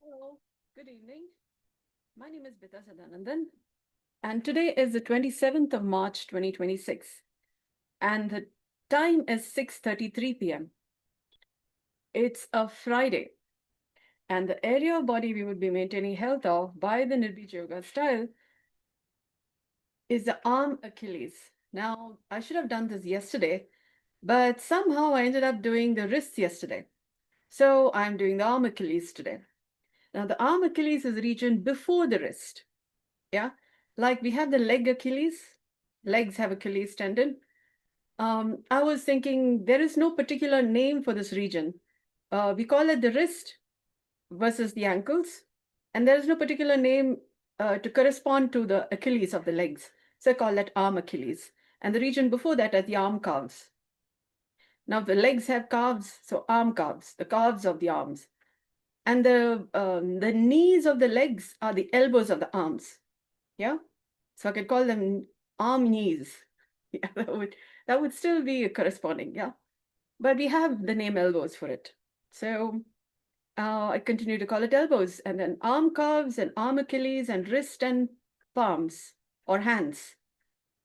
Hello, good evening. My name is Bita Sadanandan, and today is the 27th of March 2026, and the time is 6:33 p.m. It's a Friday, and the area of body we would be maintaining health of by the Nirbeeja Yoga style is the arm Achilles. Now, I should have done this yesterday, but somehow I ended up doing the wrists yesterday. So I'm doing the arm Achilles today. Now, the arm Achilles is the region before the wrist. Yeah. Like we have the leg Achilles, legs have Achilles tendon. I was thinking there is no particular name for this region. We call it the wrist versus the ankles, and there is no particular name to correspond to the Achilles of the legs. So I call that arm Achilles. And the region before that are the arm calves. Now the legs have calves, so arm calves, the calves of the arms. And the knees of the legs are the elbows of the arms. Yeah. So I could call them arm knees. Yeah, that would still be corresponding. Yeah. But we have the name elbows for it. So I continue to call it elbows, and then arm calves and arm Achilles and wrist and palms or hands.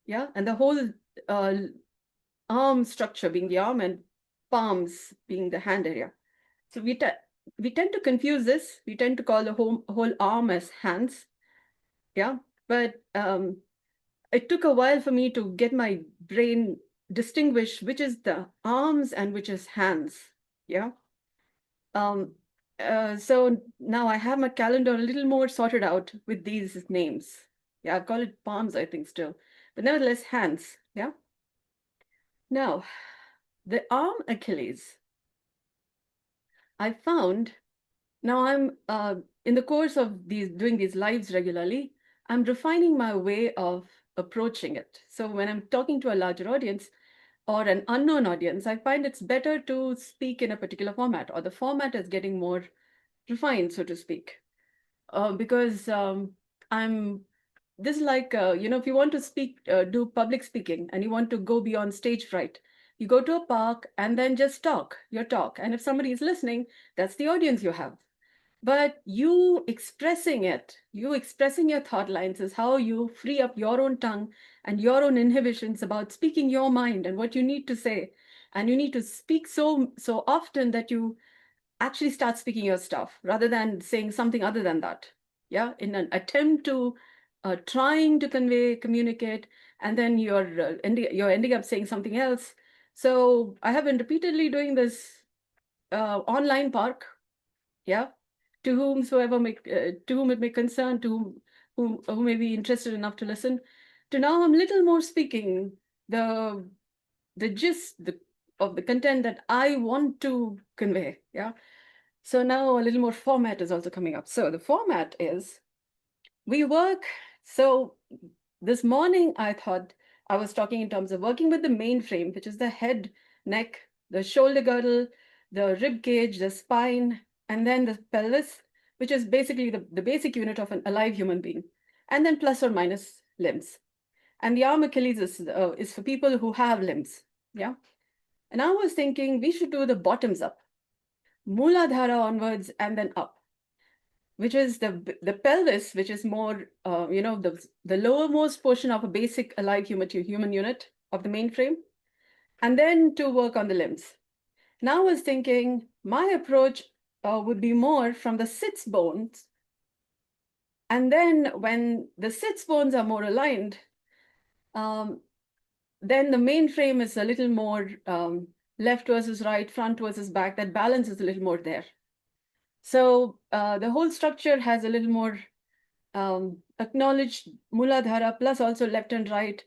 Yeah. And the whole uh, arm structure being the arm and palms being the hand area. So we tend to confuse this. We tend to call the whole arm as hands. Yeah. But it took a while for me to get my brain distinguish which is the arms and which is hands. Yeah. Um, so now I have my calendar a little more sorted out with these names. Yeah, I call it palms, I think, still, but nevertheless, hands. Yeah. Now, the arm Achilles, I found. Now I'm in the course of these doing these lives regularly, I'm refining my way of approaching it. So when I'm talking to a larger audience, or an unknown audience, I find it's better to speak in a particular format, or the format is getting more refined, so to speak. Because I'm this is like if you want to speak, do public speaking, and you want to go beyond stage fright, you go to a park and then just talk your talk, and if somebody is listening, that's the audience you have. But you expressing your thought lines is how you free up your own tongue and your own inhibitions about speaking your mind and what you need to say. And you need to speak so often that you actually start speaking your stuff rather than saying something other than that. Yeah, in an attempt to trying to communicate, and then you're ending up saying something else. So I have been repeatedly doing this online park. Yeah, to whomsoever to whom it may concern, to who may be interested enough to listen. To now, I'm little more speaking the the gist of the content that I want to convey. Yeah. So now a little more format is also coming up. So the format is we work. So this morning I thought I was talking in terms of working with the main frame, which is the head, neck, the shoulder girdle, the rib cage, the spine, and then the pelvis, which is basically the basic unit of an alive human being, and then plus or minus limbs. And the arm Achilles is for people who have limbs. Yeah. And I was thinking we should do the bottoms up, Muladhara onwards and then up, which is the pelvis, which is more, the lowermost portion of a basic alive human unit of the mainframe, and then to work on the limbs. Now I was thinking my approach would be more from the sits bones, and then when the sits bones are more aligned, um, then the mainframe is a little more left versus right, front versus back. That balance is a little more there. So the whole structure has a little more acknowledged Muladhara plus also left and right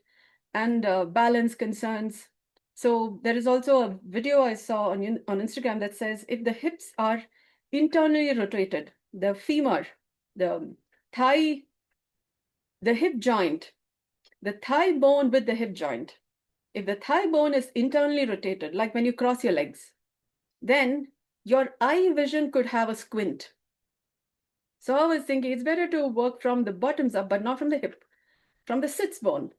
and balance concerns. So there is also a video I saw on Instagram that says if the hips are internally rotated, the femur, the thigh, the hip joint, the thigh bone with the hip joint, if the thigh bone is internally rotated, like when you cross your legs, then your eye vision could have a squint. So I was thinking it's better to work from the bottoms up, but not from the hip, from the sits bone,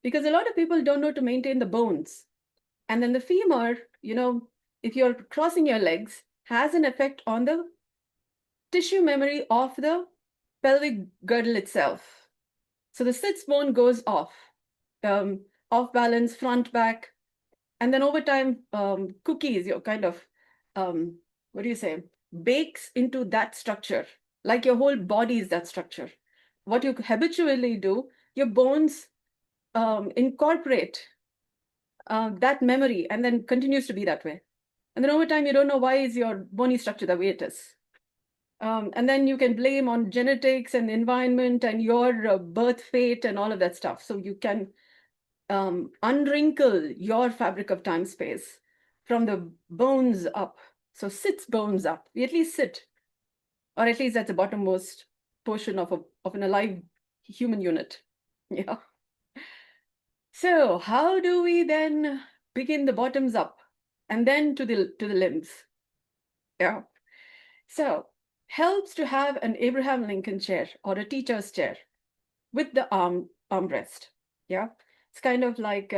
because a lot of people don't know to maintain the bones. And then the femur, if you're crossing your legs, has an effect on the tissue memory of the pelvic girdle itself. So the sits bone goes off balance, front, back. And then over time, cookies, your kind of, what do you say, bakes into that structure, like your whole body is that structure. What you habitually do, your bones incorporate that memory and then continues to be that way. And then over time, you don't know why is your bony structure the way it is. And then you can blame on genetics and environment and your birth fate and all of that stuff. So you can unwrinkle your fabric of time space from the bones up. So sits bones up. We at least sit, or at least that's the bottommost portion of an alive human unit. Yeah. So how do we then begin the bottoms up and then to the limbs? Yeah. So helps to have an Abraham Lincoln chair or a teacher's chair with the armrest. Yeah. It's kind of like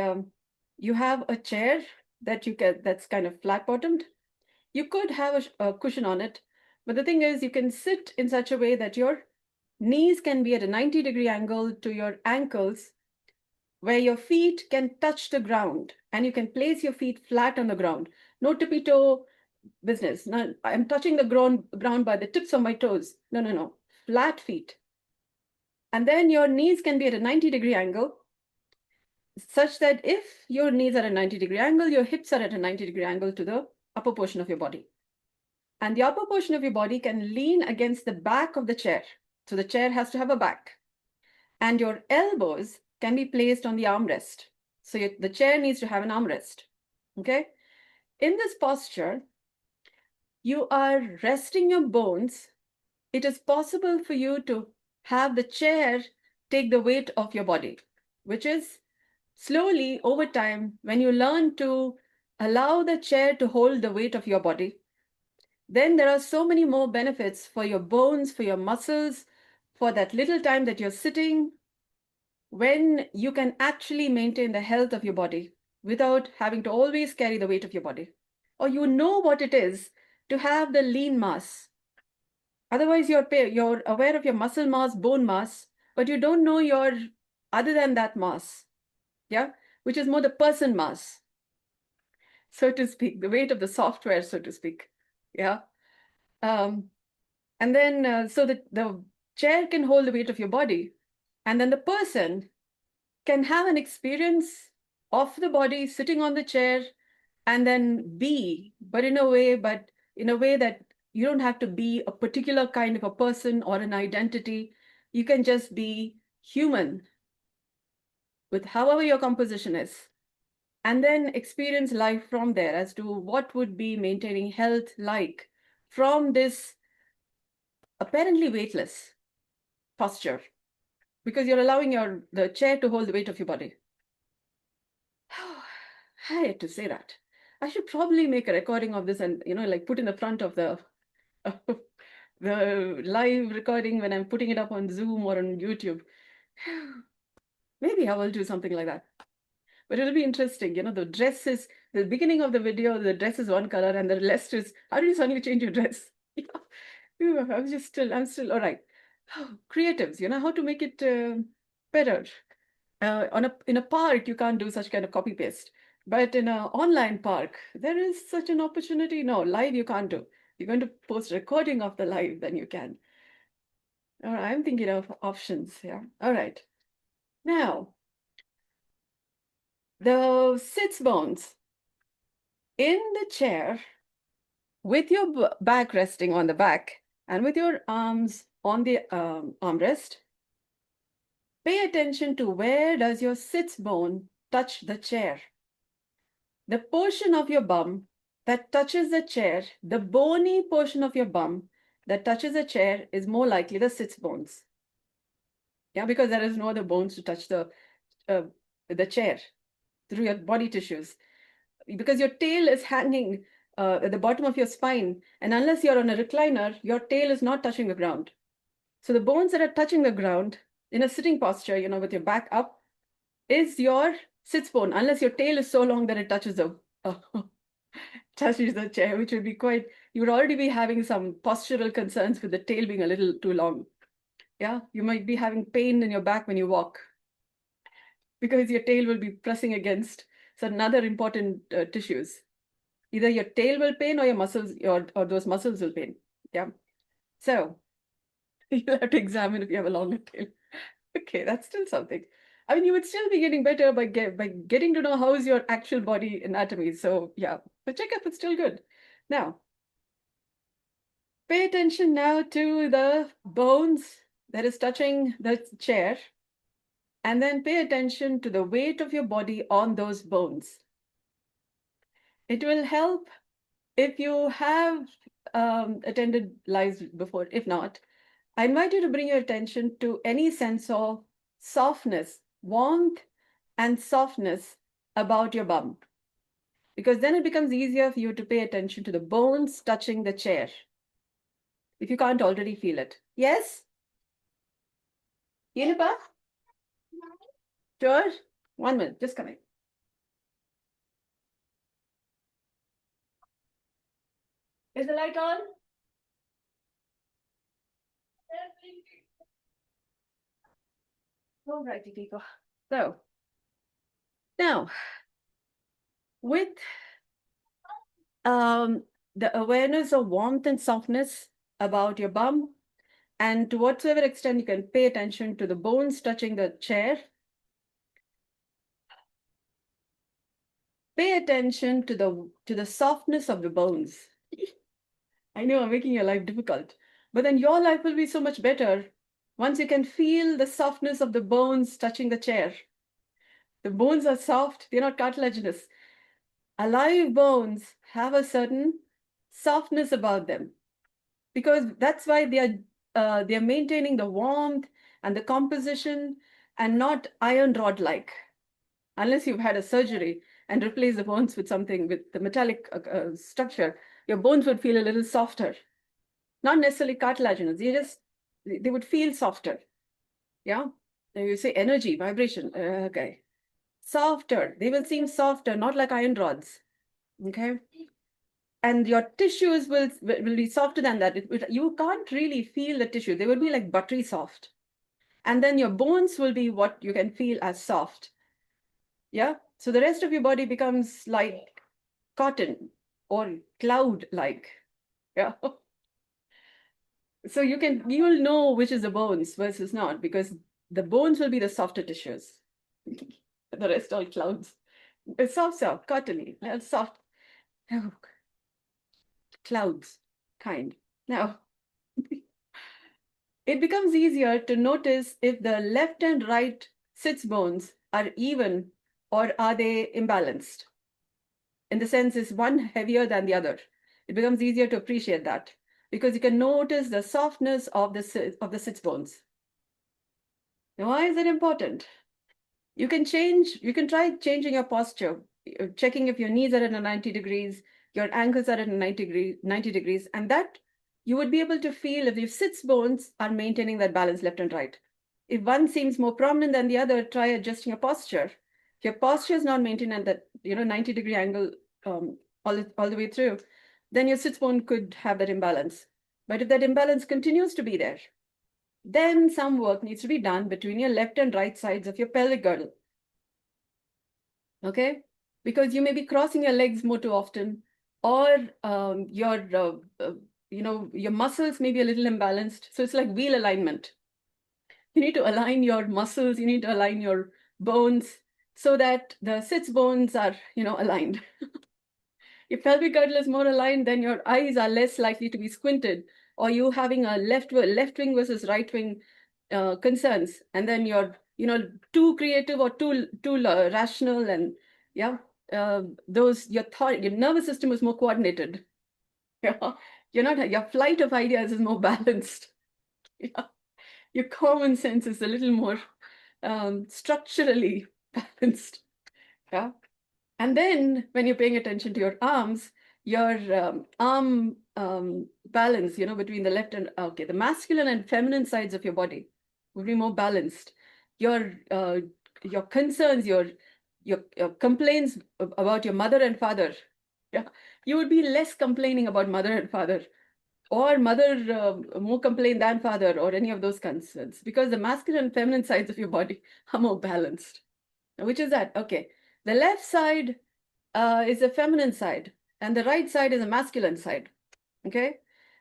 you have a chair that you get that's kind of flat bottomed. You could have a cushion on it, but the thing is you can sit in such a way that your knees can be at a 90-degree angle to your ankles, where your feet can touch the ground and you can place your feet flat on the ground. No tippy toe business. No, I'm touching the ground by the tips of my toes. No, no, no. Flat feet. And then your knees can be at a 90-degree angle, such that if your knees are at a 90-degree angle, your hips are at a 90-degree angle to the upper portion of your body. And the upper portion of your body can lean against the back of the chair. So the chair has to have a back. And your elbows can be placed on the armrest. So the chair needs to have an armrest. Okay? In this posture, you are resting your bones. It is possible for you to have the chair take the weight of your body, which is slowly over time, when you learn to allow the chair to hold the weight of your body, then there are so many more benefits for your bones, for your muscles, for that little time that you're sitting, when you can actually maintain the health of your body without having to always carry the weight of your body. Or you know what it is to have the lean mass. Otherwise, you're aware of your muscle mass, bone mass, but you don't know your other than that mass, yeah, which is more the person mass, so to speak, the weight of the software, so to speak, yeah. And then so the chair can hold the weight of your body, and then the person can have an experience of the body sitting on the chair and then but in a way that you don't have to be a particular kind of a person or an identity. You can just be human with however your composition is, and then experience life from there as to what would be maintaining health like from this apparently weightless posture, because you're allowing the chair to hold the weight of your body. I hate to say that. I should probably make a recording of this and, like put in the front of the the live recording when I'm putting it up on Zoom or on YouTube. Maybe I will do something like that. But it'll be interesting. The dress is, the beginning of the video, the dress is one color and the rest is, how do you suddenly change your dress? I'm still, all right. Creatives, how to make it better. In a park, you can't do such kind of copy paste. But in an online park, there is such an opportunity. No, live you can't do. You're going to post recording of the live, then you can. All right, I'm thinking of options. Yeah. All right. Now, the sits bones in the chair with your back resting on the back and with your arms on the armrest. Pay attention to where does your sits bone touch the chair. The portion of your bum that touches the chair, the bony portion of your bum that touches the chair is more likely the sits bones. Yeah, because there is no other bones to touch the chair through your body tissues. Because your tail is hanging at the bottom of your spine, and unless you're on a recliner, your tail is not touching the ground. So the bones that are touching the ground in a sitting posture, with your back up, is your sits bone, unless your tail is so long that it touches the chair, which would be quite, you would already be having some postural concerns with the tail being a little too long. Yeah, you might be having pain in your back when you walk because your tail will be pressing against certain other important tissues. Either your tail will pain or your muscles, or those muscles will pain. Yeah. So you'll have to examine if you have a longer tail. Okay, that's still something. I mean, you would still be getting better by getting to know how is your actual body anatomy. So yeah, the checkup is still good. Now, pay attention now to the bones that is touching the chair, and then pay attention to the weight of your body on those bones. It will help if you have attended lives before. If not, I invite you to bring your attention to any sense of softness, warmth, and softness about your bum, because then it becomes easier for you to pay attention to the bones touching the chair if you can't already feel it. Yes? Yenipa? Sure? 1 minute, just coming. Is the light on? All righty, people. So, now, with the awareness of warmth and softness about your bum, and to whatsoever extent you can pay attention to the bones touching the chair, pay attention to the softness of the bones. I know I'm making your life difficult, but then your life will be so much better once you can feel the softness of the bones touching the chair. The bones are soft, they're not cartilaginous. Alive bones have a certain softness about them, because that's why they're maintaining the warmth and the composition, and not iron rod like. Unless you've had a surgery and replace the bones with something with the metallic structure, your bones would feel a little softer. Not necessarily cartilaginous, they would feel softer. Yeah. You say energy, vibration. Okay. Softer. They will seem softer, not like iron rods. Okay. And your tissues will be softer than that. You can't really feel the tissue. They will be like buttery soft. And then your bones will be what you can feel as soft. Yeah. So the rest of your body becomes like cotton or cloud like. Yeah. So you will know which is the bones versus not, because the bones will be the softer tissues. The rest all clouds. It's soft, cottony, soft. Oh, clouds kind. Now, it becomes easier to notice if the left and right sits bones are even or are they imbalanced. In the sense, is one heavier than the other? It becomes easier to appreciate that because you can notice the softness of the sits bones. Now, why is it important? You can try changing your posture, checking if your knees are at a 90 degrees, your ankles are at a 90 degrees, and that you would be able to feel if your sits bones are maintaining that balance left and right. If one seems more prominent than the other, try adjusting your posture. If your posture is not maintained at that 90-degree angle all the way through, then your sits bone could have that imbalance. But if that imbalance continues to be there, then some work needs to be done between your left and right sides of your pelvic girdle. Okay? Because you may be crossing your legs more too often, or your muscles may be a little imbalanced. So it's like wheel alignment. You need to align your muscles, you need to align your bones so that the sits bones are, aligned. If pelvic girdle is more aligned, then your eyes are less likely to be squinted, or you having a left wing versus right wing concerns, and then you're too creative or too rational, and yeah, your nervous system is more coordinated. Yeah, your flight of ideas is more balanced. Yeah, your common sense is a little more structurally balanced. Yeah. And then when you're paying attention to your arms, your arm balance, between the left and, the masculine and feminine sides of your body will be more balanced. Your concerns, your complaints about your mother and father Yeah, you would be less complaining about mother and father, or mother more complain than father, or any of those concerns, because the masculine and feminine sides of your body are more balanced. Which is that? Okay, the left side is the feminine side, and the right side is a masculine side. Okay,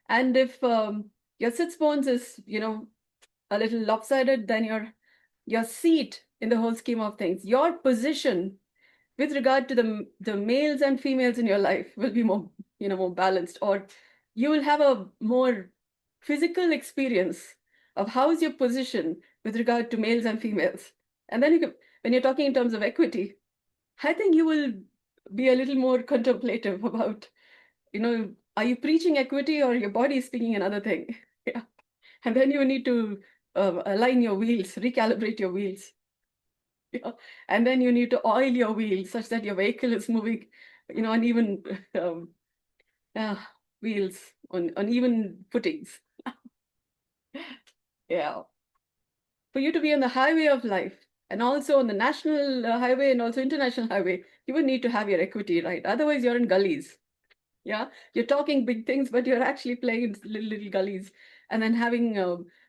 and if your sits bones is a little lopsided, then your seat in the whole scheme of things, your position with regard to the males and females in your life will be more balanced, or you will have a more physical experience of how is your position with regard to males and females. And then when you're talking in terms of equity, I think you will be a little more contemplative about, are you preaching equity or your body is speaking another thing? Yeah. And then you need to align your wheels, recalibrate your wheels. Yeah. And then you need to oil your wheels such that your vehicle is moving, on even um, uh, wheels, on even footings. Yeah. For you to be on the highway of life, and also on the national highway and also international highway, you would need to have your equity right. Otherwise, you're in gullies. Yeah, you're talking big things, but you're actually playing in little gullies, and then having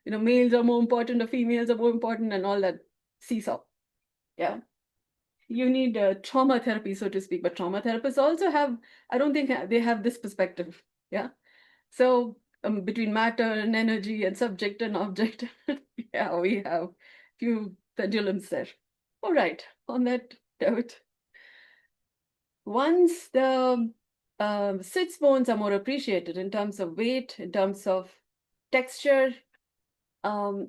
males are more important or females are more important, and all that seesaw. Yeah, you need trauma therapy, so to speak. But trauma therapists also have, I don't think they have this perspective. Yeah, so between matter and energy and subject and object, yeah, we have few pendulums there. All right, on that note, once the sits bones are more appreciated in terms of weight, in terms of texture, um,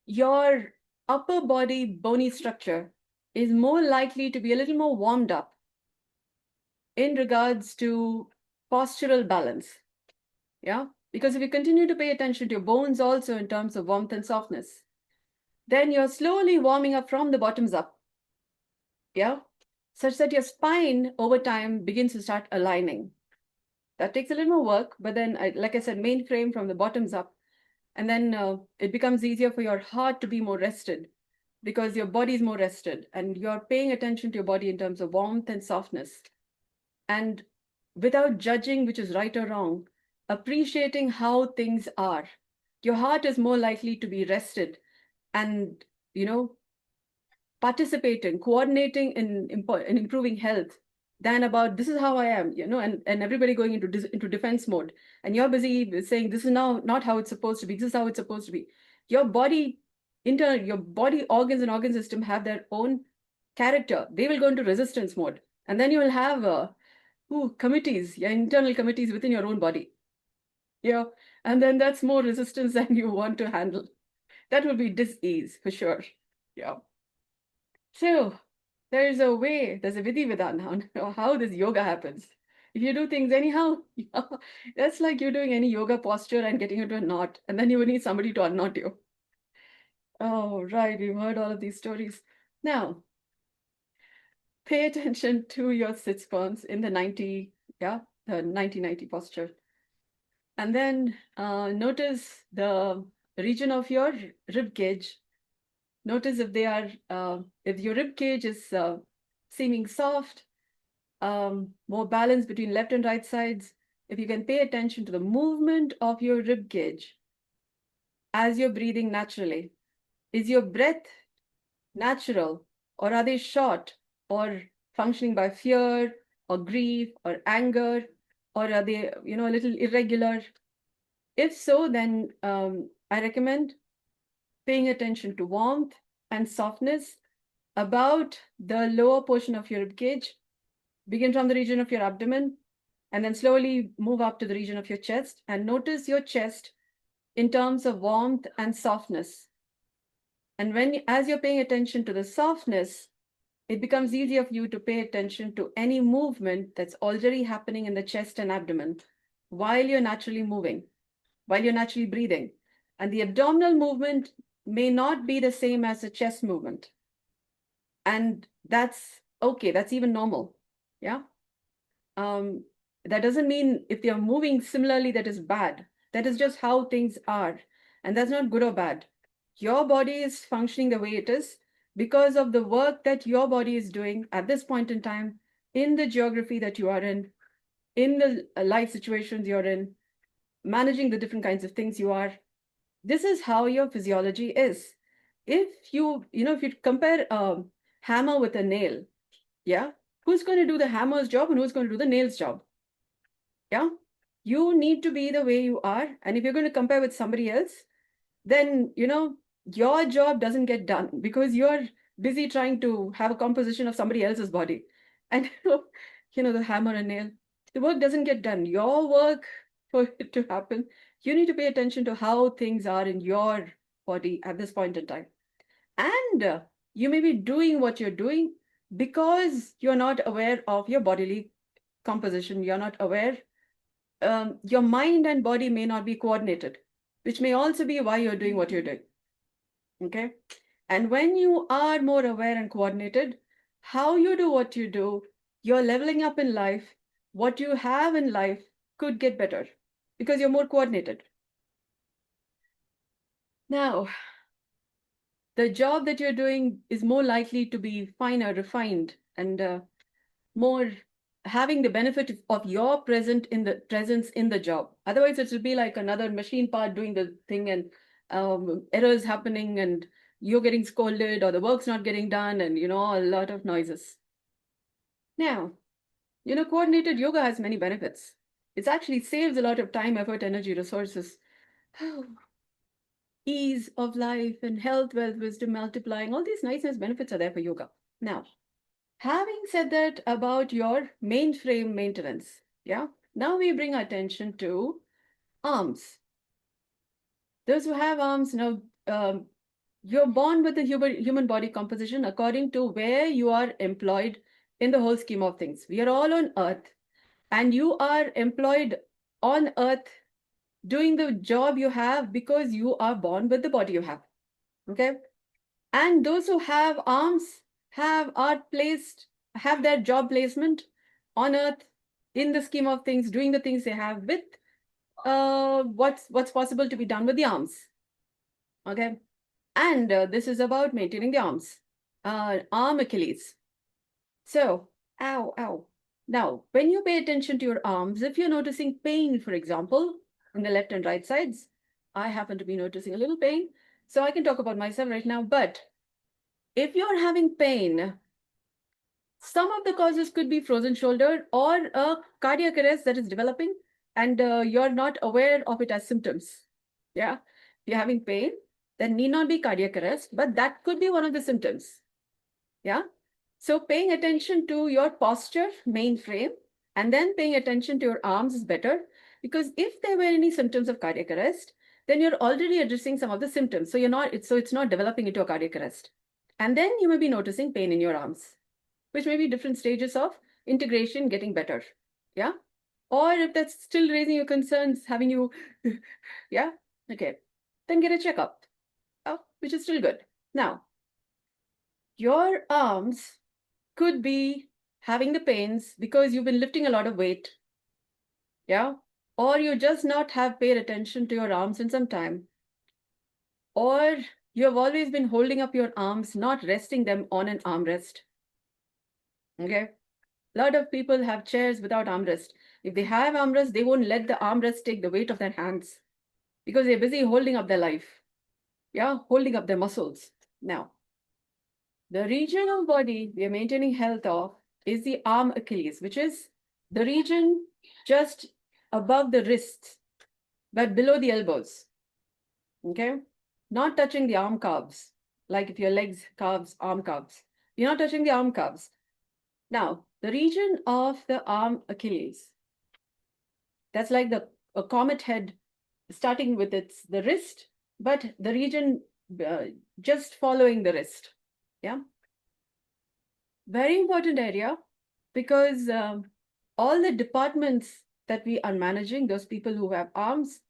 your upper body bony structure is more likely to be a little more warmed up in regards to postural balance. Yeah, because if you continue to pay attention to your bones also in terms of warmth and softness, then you're slowly warming up from the bottoms up. Yeah, such that your spine over time begins to start aligning. That takes a little more work, but then, like I said, mainframe from the bottoms up. And then it becomes easier for your heart to be more rested because your body is more rested and you're paying attention to your body in terms of warmth and softness. And without judging which is right or wrong, appreciating how things are. Your heart is more likely to be rested and, you know, participating, coordinating in improving health than about this is how I am, and everybody going into defense mode. And you're busy saying this is now not how it's supposed to be. This is how it's supposed to be. Your body, your body organs and organ system have their own character. They will go into resistance mode, and then you will have committees, your internal committees within your own body. Yeah, and then that's more resistance than you want to handle. That will be dis-ease for sure. Yeah. So there's a way, there's a vidhi vidan on how this yoga happens. If you do things anyhow, that's like you're doing any yoga posture and getting into a knot, and then you would need somebody to unknot you. Oh, right, we've heard all of these stories. Now, pay attention to your sits bones in the 90 posture. And then notice the region of your rib cage. Notice if they are, if your rib cage is seeming soft, more balance between left and right sides. If you can pay attention to the movement of your rib cage as you're breathing naturally. Is your breath natural, or are they short or functioning by fear or grief or anger, or are they, a little irregular? If so, then I recommend paying attention to warmth and softness about the lower portion of your rib cage. Begin from the region of your abdomen and then slowly move up to the region of your chest and notice your chest in terms of warmth and softness. And as you're paying attention to the softness, it becomes easier for you to pay attention to any movement that's already happening in the chest and abdomen while you're naturally moving, while you're naturally breathing. And the abdominal movement may not be the same as the chest movement. And that's okay, that's even normal. Yeah. That doesn't mean if they're moving similarly, that is bad. That is just how things are. And that's not good or bad. Your body is functioning the way it is because of the work that your body is doing at this point in time in the geography that you are in in the life situations you're in, managing the different kinds of things you are. This is how your physiology is. If you compare a hammer with a nail, yeah, who's going to do the hammer's job and who's going to do the nail's job? Yeah, you need to be the way you are. And if you're going to compare with somebody else, then your job doesn't get done because you're busy trying to have a composition of somebody else's body. And the hammer and nail, the work doesn't get done. Your work, for it to happen, you need to pay attention to how things are in your body at this point in time. And you may be doing what you're doing because you're not aware of your bodily composition. You're not aware. Your mind and body may not be coordinated, which may also be why you're doing what you're doing. Okay. And when you are more aware and coordinated, how you do what you do, you're leveling up in life, what you have in life could get better because you're more coordinated. Now, the job that you're doing is more likely to be finer, refined, and more having the benefit of your presence in the job. Otherwise, it will be like another machine part doing the thing, and errors happening, and you're getting scolded, or the work's not getting done, and a lot of noises. Now, coordinated yoga has many benefits. It actually saves a lot of time, effort, energy, resources. Ease of life and health, wealth, wisdom, multiplying, all these nice benefits are there for yoga. Now, having said that about your mainframe maintenance, yeah, now we bring attention to arms. Those who have arms, you're born with the human body composition according to where you are employed in the whole scheme of things. We are all on earth, and you are employed on earth doing the job you have because you are born with the body you have. Okay. And those who have arms have their job placement on earth in the scheme of things, doing the things they have with what's possible to be done with the arms. Okay. And this is about maintaining the arms. Arm Achilles. So, ow, ow. Now, when you pay attention to your arms, if you're noticing pain, for example, in the left and right sides, I happen to be noticing a little pain. So I can talk about myself right now, but if you're having pain, some of the causes could be frozen shoulder or a cardiac arrest that is developing, and you're not aware of it as symptoms. Yeah. If you're having pain, then need not be cardiac arrest, but that could be one of the symptoms. Yeah. So paying attention to your posture, main frame, and then paying attention to your arms is better, because if there were any symptoms of cardiac arrest, then you're already addressing some of the symptoms. So it's not developing into a cardiac arrest. And then you may be noticing pain in your arms, which may be different stages of integration getting better. Yeah. Or if that's still raising your concerns, having you, yeah, okay, then get a checkup, which is still good. Now, your arms could be having the pains because you've been lifting a lot of weight. Yeah. Or you just not have paid attention to your arms in some time. Or you have always been holding up your arms, not resting them on an armrest. Okay. A lot of people have chairs without armrest. If they have armrest, they won't let the armrest take the weight of their hands because they're busy holding up their life. Yeah, holding up their muscles. Now, the region of body we are maintaining health of is the arm Achilles, which is the region just above the wrists, but below the elbows. Okay? Not touching the arm calves, like if your legs calves, arm calves. You're not touching the arm calves. Now, the region of the arm Achilles, that's like a comet head starting with the wrist, but the region just following the wrist. Yeah. Very important area, because all the departments that we are managing, those people who have arms,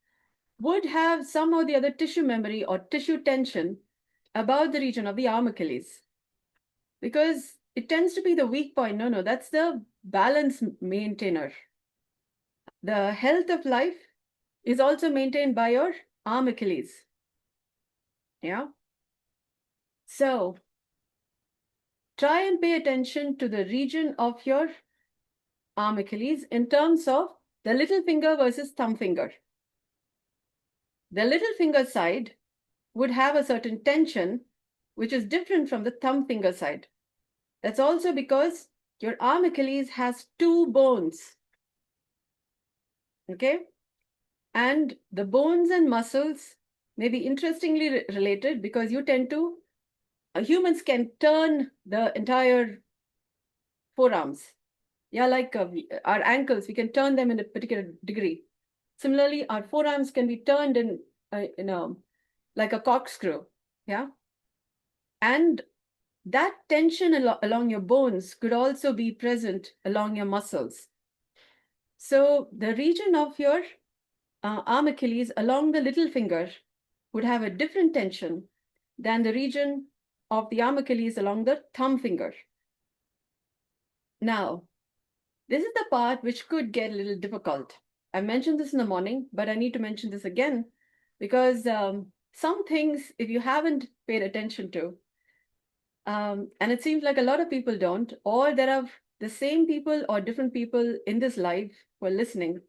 would have some or the other tissue memory or tissue tension about the region of the arm Achilles, because it tends to be the weak point. No, that's the balance maintainer. The health of life is also maintained by your arm Achilles. Yeah. So try and pay attention to the region of your arm Achilles in terms of the little finger versus thumb finger. The little finger side would have a certain tension, which is different from the thumb finger side. That's also because your arm Achilles has two bones. Okay? And the bones and muscles may be interestingly related because you tend to, humans can turn the entire forearms. Yeah, like our ankles, we can turn them in a particular degree. Similarly, our forearms can be turned in like a corkscrew. Yeah. And that tension along your bones could also be present along your muscles. So the region of your arm Achilles along the little finger would have a different tension than the region of the arm Achilles along the thumb finger. Now, this is the part which could get a little difficult. I mentioned this in the morning, but I need to mention this again because some things, if you haven't paid attention to, and it seems like a lot of people don't, or there are the same people or different people in this live who are listening.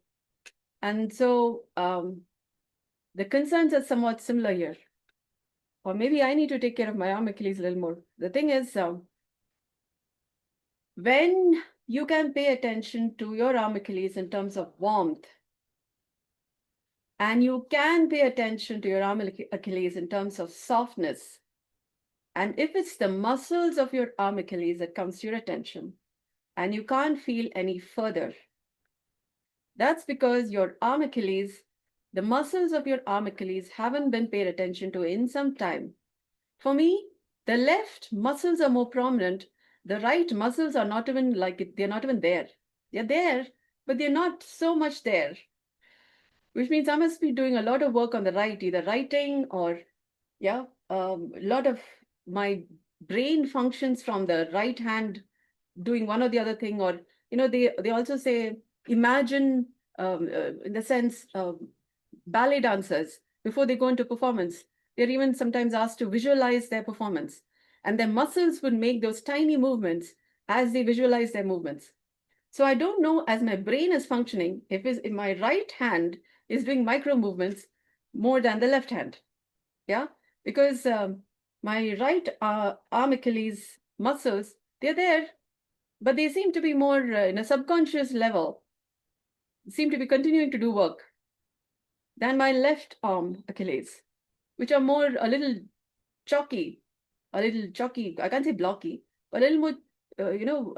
And so the concerns are somewhat similar here. Or maybe I need to take care of my arm Achilles a little more. The thing is, when you can pay attention to your arm Achilles in terms of warmth, and you can pay attention to your arm Achilles in terms of softness, and if it's the muscles of your arm Achilles that comes to your attention, and you can't feel any further, that's because your arm Achilles, the muscles of your arm Achilles haven't been paid attention to in some time. For me, the left muscles are more prominent. The right muscles are not even they're not even there. They're there, but they're not so much there, which means I must be doing a lot of work on the right, either writing or, a lot of my brain functions from the right hand doing one or the other thing. Or, they also say, imagine, in the sense, ballet dancers, before they go into performance, they're even sometimes asked to visualize their performance. And their muscles would make those tiny movements as they visualize their movements. So I don't know, as my brain is functioning, if my right hand is doing micro movements more than the left hand. Yeah, because my right arm Achilles muscles, they're there, but they seem to be more in a subconscious level, seem to be continuing to do work than my left arm Achilles, which are more a little chalky, I can't say blocky, but a little more, a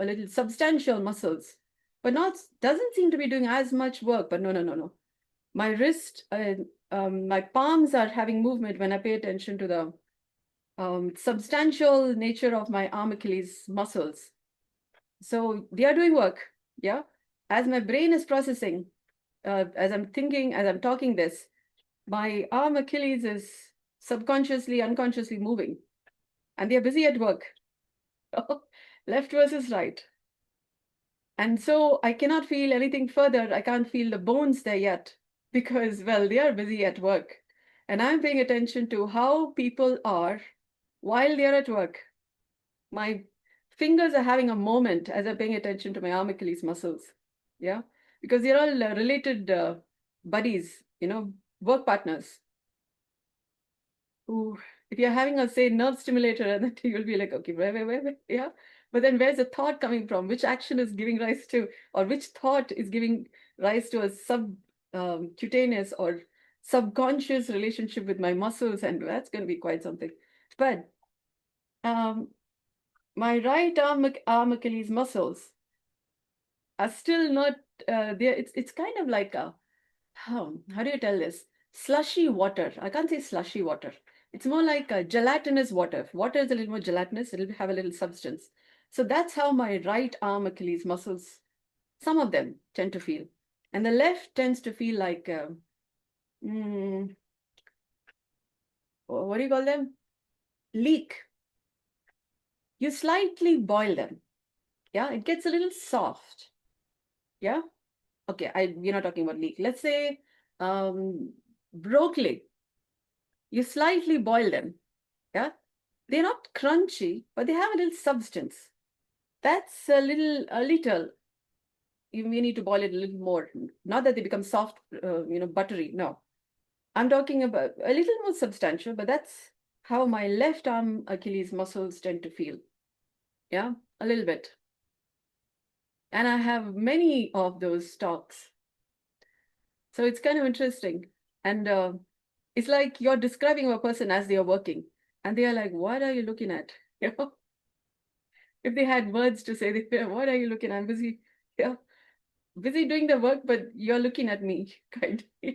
little substantial muscles, but not, doesn't seem to be doing as much work. But no. My wrist, my palms are having movement when I pay attention to the substantial nature of my arm Achilles muscles. So they are doing work, yeah? As my brain is processing, as I'm thinking, as I'm talking this, my arm Achilles is subconsciously, unconsciously moving, and they're busy at work. Left versus right. And so I cannot feel anything further. I can't feel the bones there yet because, well, they are busy at work. And I'm paying attention to how people are while they're at work. My fingers are having a moment as I'm paying attention to my arm Achilles muscles. Yeah, because they're all related buddies, work partners. Who, if you're having a, say, nerve stimulator, and then you'll be like, okay, where, yeah. But then where's the thought coming from? Which action is giving rise to, or which thought is giving rise to a subcutaneous or subconscious relationship with my muscles? And that's going to be quite something. But my right arm Achilles muscles are still not there. It's kind of like a, how do you tell this? Slushy water. I can't say slushy water. It's more like a gelatinous water. Water is a little more gelatinous. It'll have a little substance. So that's how my right arm Achilles muscles, some of them tend to feel. And the left tends to feel like, what do you call them? Leek. You slightly boil them. Yeah, it gets a little soft. Yeah. Okay, we're not talking about leek. Let's say broccoli. You slightly boil them. Yeah. They're not crunchy, but they have a little substance. That's a little. you may need to boil it a little more. Not that they become soft, buttery. No, I'm talking about a little more substantial, but that's how my left arm Achilles muscles tend to feel. Yeah, a little bit. And I have many of those stocks. So it's kind of interesting. And it's like you're describing a person as they are working. And they are like, what are you looking at? You know, if they had words to say, they, what are you looking at? I'm busy, yeah, busy doing the work, but you're looking at me, kind of. Yeah.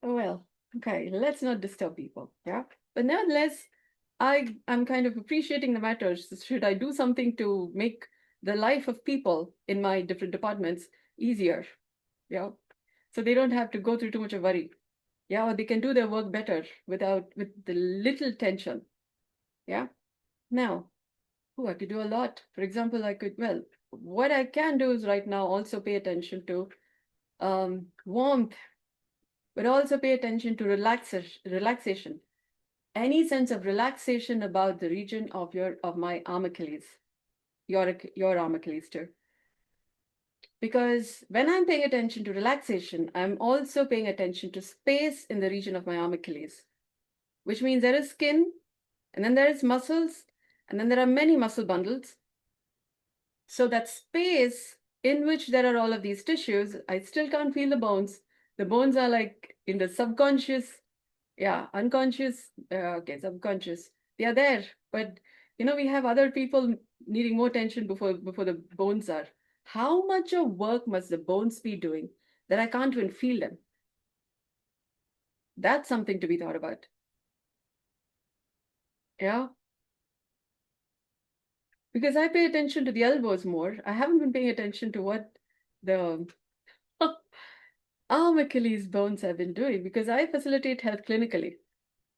Oh, well, okay, let's not disturb people. Yeah. But nevertheless, I'm kind of appreciating the matters. Should I do something to make the life of people in my different departments easier? Yeah. So they don't have to go through too much of worry. Yeah, or they can do their work better with the little tension. Yeah. Now, I could do a lot. For example, what I can do is right now also pay attention to warmth, but also pay attention to relaxation. Any sense of relaxation about the region of my arm Achilles, your arm Achilles too. Because when I'm paying attention to relaxation, I'm also paying attention to space in the region of my arm Achilles, which means there is skin, and then there is muscles, and then there are many muscle bundles. So that space in which there are all of these tissues, I still can't feel the bones. The bones are like in the subconscious, yeah, unconscious, okay, subconscious. They are there, but we have other people needing more attention before the bones are. How much of work must the bones be doing that I can't even feel them? That's something to be thought about. Yeah. Because I pay attention to the elbows more. I haven't been paying attention to what the arm Achilles bones have been doing because I facilitate health clinically.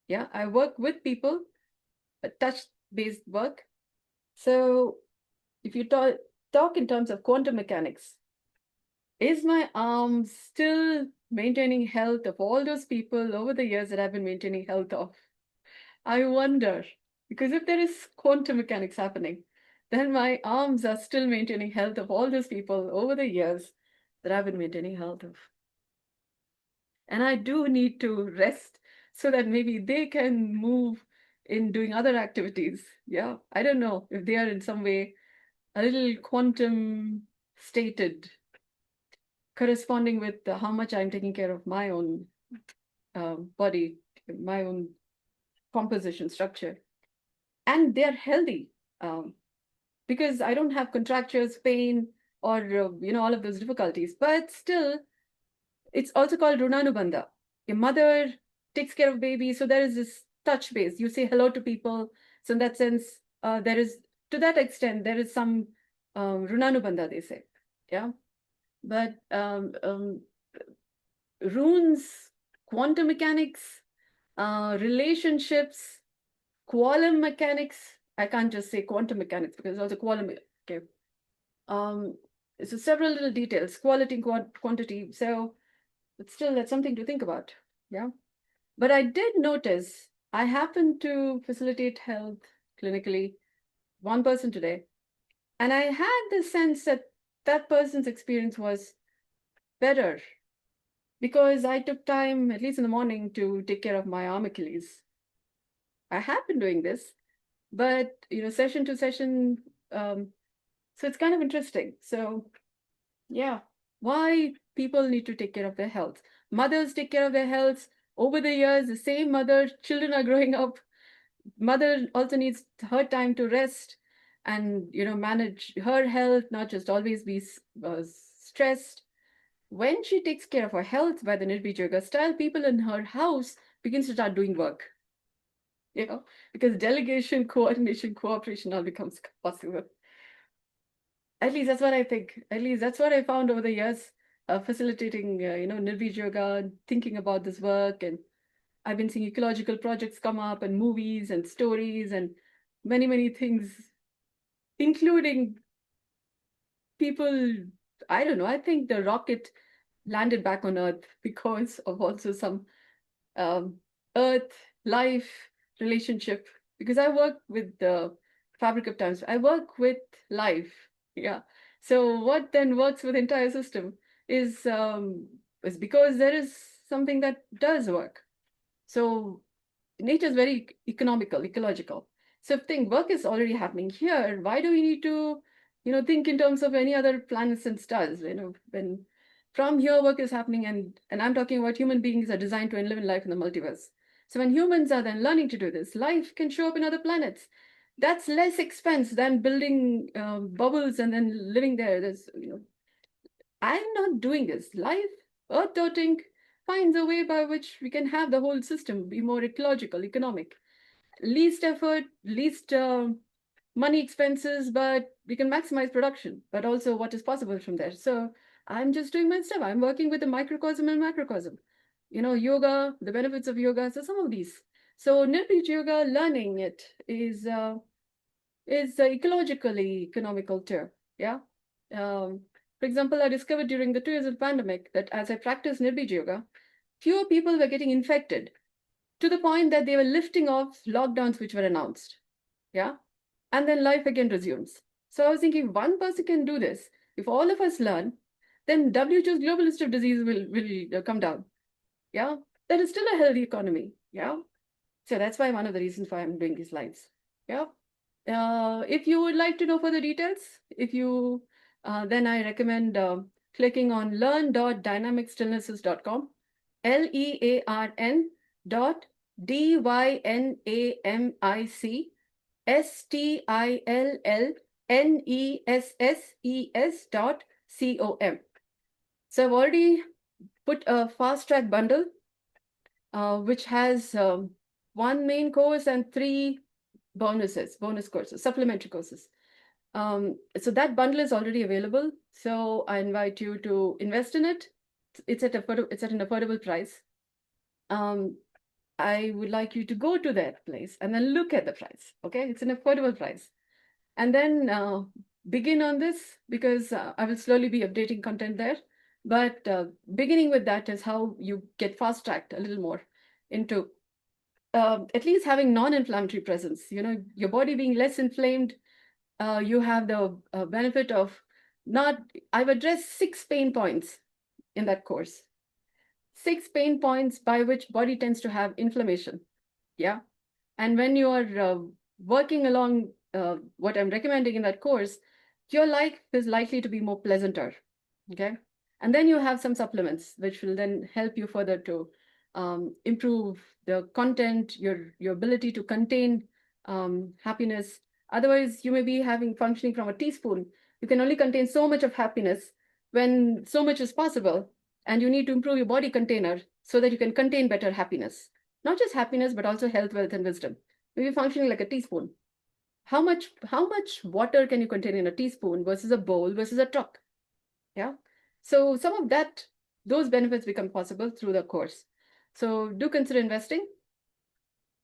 Yeah, I work with people, touch-based work. So if you talk in terms of quantum mechanics, is my arm still maintaining health of all those people over the years that I've been maintaining health of? I wonder, because if there is quantum mechanics happening, then my arms are still maintaining health of all those people over the years that I've been maintaining health of. And I do need to rest so that maybe they can move in doing other activities. Yeah, I don't know if they are in some way a little quantum stated, corresponding with how much I'm taking care of my own body, my own composition structure. And they're healthy because I don't have contractures, pain, or all of those difficulties. But still, it's also called runanubandha. Your mother takes care of baby, so there is this touch base. You say hello to people. So in that sense, there is to that extent there is some runanubandha, they say. Yeah, but runes, quantum mechanics, relationships, quantum mechanics. I can't just say quantum mechanics because it's also quantum. Okay. Um, so several little details, quality and quantity. So, but still, that's something to think about. Yeah. But I did notice I happened to facilitate health clinically one person today, and I had the sense that that person's experience was better because I took time, at least in the morning, to take care of my arm Achilles. I have been doing this, but session to session, so it's kind of interesting. So yeah, why people need to take care of their health. Mothers take care of their health. Over the years, the same mother, children are growing up. Mother also needs her time to rest and manage her health, not just always be stressed. When she takes care of her health by the Nirbeeja Yoga style, people in her house begins to start doing work. Because delegation, coordination, cooperation all becomes possible. At least that's what I think. At least that's what I found over the years, facilitating, Nirbeeja Yoga, thinking about this work. And I've been seeing ecological projects come up and movies and stories and many, many things, including people. I don't know. I think the rocket landed back on Earth because of also some um, Earth, life, relationship. Because I work with the fabric of times. I work with life. Yeah. So what then works with the entire system is because there is something that does work. So nature is very economical, ecological. So if think work is already happening here, why do we need to, think in terms of any other planets and stars? When from here work is happening, and I'm talking about human beings are designed to live in life in the multiverse. So when humans are then learning to do this, life can show up in other planets. That's less expense than building bubbles and then living there. I'm not doing this. Life, Earth dotting finds a way by which we can have the whole system be more ecological, economic, least effort, least money expenses, but we can maximize production, but also what is possible from there. So I'm just doing my stuff. I'm working with the microcosm and macrocosm. Yoga, the benefits of yoga. So some of these. So Nirbeeja Yoga, learning it is ecologically economical too. Yeah. For example, I discovered during the 2 years of pandemic that as I practiced Nirbeeja Yoga, fewer people were getting infected to the point that they were lifting off lockdowns which were announced. Yeah. And then life again resumes. So I was thinking, one person can do this. If all of us learn, then WHO's global list of diseases will come down. Yeah. That is still a healthy economy. Yeah. So that's why one of the reasons why I'm doing these lives. Yeah. If you would like to know further details, then I recommend clicking on learn.dynamicstillnesses.com, LEARN dot DYNAMICSTILLNESSES.com. So I've already put a fast track bundle, which has one main course and 3 bonus courses, supplementary courses. So that bundle is already available. So I invite you to invest in it. It's at an affordable price. I would like you to go to that place and then look at the price. Okay, it's an affordable price, and then begin on this, because I will slowly be updating content there. But beginning with that is how you get fast tracked a little more into at least having non-inflammatory presence. Your body being less inflamed. You have the benefit of not. I've addressed 6 pain points in that course. 6 pain points by which body tends to have inflammation. Yeah. And when you are working along what I'm recommending in that course, your life is likely to be more pleasanter. Okay. And then you have some supplements which will then help you further to improve the content, your ability to contain happiness. Otherwise, you may be functioning from a teaspoon. You can only contain so much of happiness when so much is possible. And you need to improve your body container so that you can contain better happiness. Not just happiness, but also health, wealth, and wisdom. Maybe functioning like a teaspoon. How much water can you contain in a teaspoon versus a bowl versus a truck? Yeah. So some of those benefits become possible through the course. So do consider investing.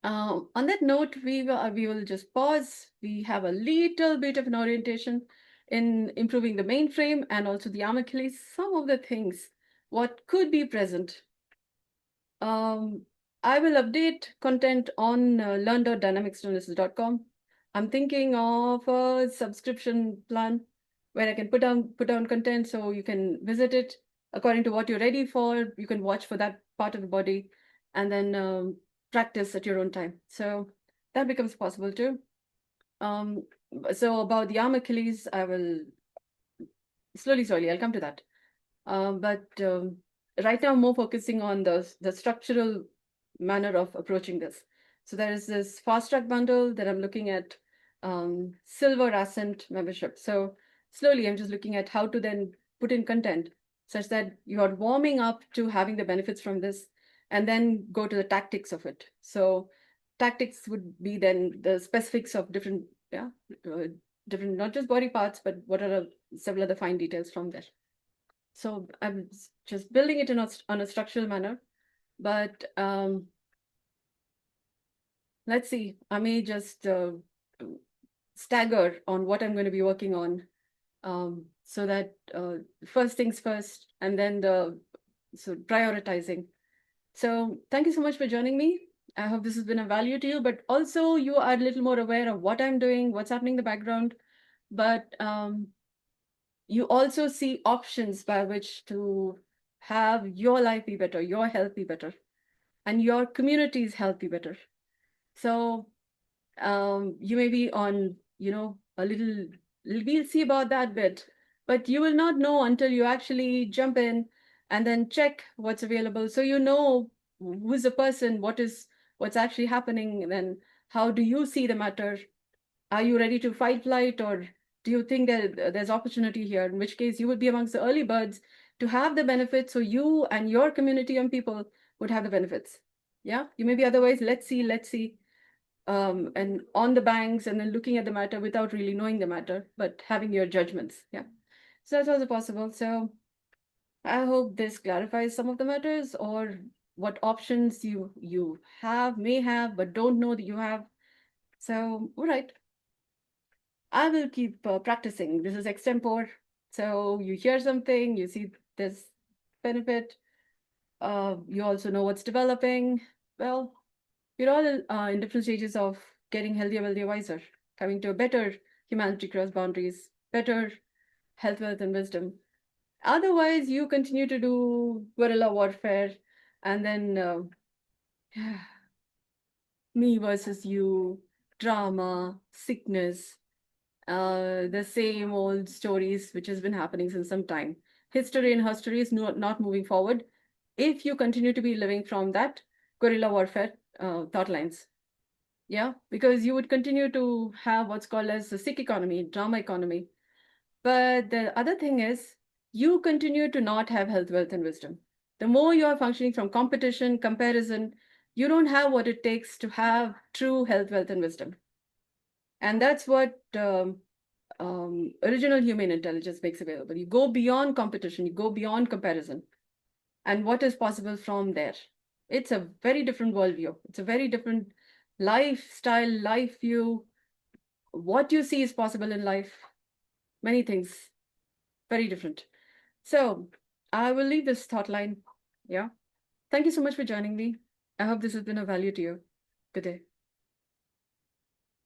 On that note, we will just pause. We have a little bit of an orientation in improving the mainframe and also the arm Achilles. Some of the things, what could be present. I will update content on learn.dynamicstillnesses.com. I'm thinking of a subscription plan where I can put down content so you can visit it according to what you're ready for. You can watch for that part of the body and then practice at your own time. So that becomes possible too. So about the arm Achilles, I will slowly, I'll come to that. But right now, I'm more focusing on the structural manner of approaching this. So there is this fast track bundle that I'm looking at, silver ascent membership. So slowly, I'm just looking at how to then put in content such that you are warming up to having the benefits from this, and then go to the tactics of it. So tactics would be then the specifics of different, different, not just body parts, but what are several other fine details from there. So I'm just building it on a structural manner, but let's see. I may just stagger on what I'm going to be working on, so that first things first, and then so prioritizing. So thank you so much for joining me. I hope this has been of value to you, but also you are a little more aware of what I'm doing, what's happening in the background. But you also see options by which to have your life be better, your health be better, and your community's health be better. So you may be on, a little, we'll see about that bit, but you will not know until you actually jump in and then check what's available. So you know who's the person, what's actually happening, and then how do you see the matter? Are you ready to fight flight, or do you think that there's opportunity here? In which case, you would be amongst the early birds to have the benefits, so you and your community and people would have the benefits. Yeah, you may be otherwise, let's see, and on the banks and then looking at the matter without really knowing the matter, but having your judgments. Yeah, so that's also possible. So I hope this clarifies some of the matters, or what options you have, may have, but don't know that you have. So, all right. I will keep practicing. This is extempore. So you hear something, you see this benefit. You also know what's developing. Well, we're all in different stages of getting healthier, wealthier, wiser, coming to a better humanity across boundaries, better health, wealth, and wisdom. Otherwise, you continue to do guerrilla warfare, and then me versus you, drama, sickness, the same old stories which has been happening since some time. History and history is not moving forward if you continue to be living from that guerrilla warfare thought lines. Yeah, because you would continue to have what's called as the sick economy, drama economy. But the other thing is, you continue to not have health, wealth, and wisdom. The more you are functioning from competition, comparison, you don't have what it takes to have true health, wealth, and wisdom. And that's what original human intelligence makes available. You go beyond competition, you go beyond comparison, and what is possible from there. It's a very different worldview. It's a very different lifestyle, life view. What you see is possible in life, many things, very different. So I will leave this thought line. Yeah. Thank you so much for joining me. I hope this has been of value to you. Good day.